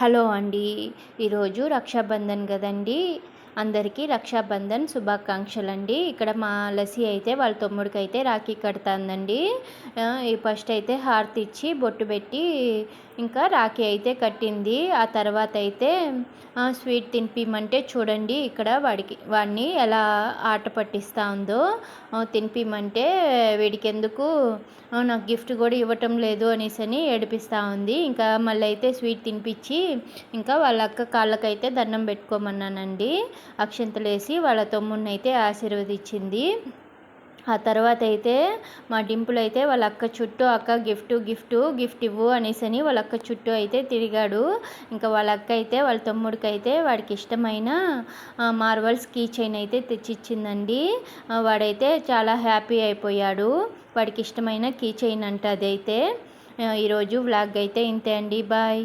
Hello అండి. ఈరోజు రక్షాబంధన్ కదండి. అందరికీ రక్షాబంధన్ శుభాకాంక్షలండి. ఇక్కడ మా లస్సీ అయితే వాళ్ళ తమ్ముడికైతే రాఖీ కడతాందండి. ఈ ఫస్ట్ అయితే హారతి ఇచ్చి బొట్టు పెట్టి ఇంకా రాఖీ అయితే కట్టింది. ఆ తర్వాత అయితే స్వీట్ తినిపిమంటే చూడండి ఇక్కడ వాడిని ఎలా ఆట పట్టిస్తూ ఉందో. తినిపిమంటే వీడికెందుకు నాకు గిఫ్ట్ కూడా ఇవ్వటం లేదు అనేసి ఏడిపిస్తూ ఉంది. ఇంకా మళ్ళీ అయితే స్వీట్ తినిపించి ఇంకా వాళ్ళ అక్క కాళ్ళకైతే దండం పెట్టుకోమన్నానండి. అక్షంతలేసి వాళ్ళ తమ్ముడిని అయితే ఆశీర్వదించింది. ఆ తర్వాత అయితే మా డింపుల్ అయితే వాళ్ళ అక్క చుట్టూ అక్క గిఫ్ట్ ఇవ్వు అనేసి వాళ్ళ అక్క చుట్టూ అయితే తిరిగాడు. ఇంకా వాళ్ళ అక్క అయితే వాళ్ళ తమ్ముడికి అయితే వాడికి ఇష్టమైన మార్వల్స్ కీ చైన్ అయితే తెచ్చిచ్చిందండి. వాడైతే చాలా హ్యాపీ అయిపోయాడు. వాడికి ఇష్టమైన కీ చైన్ అంట అదైతే. ఈరోజు వ్లాగ్ అయితే ఇంతే అండి. బాయ్.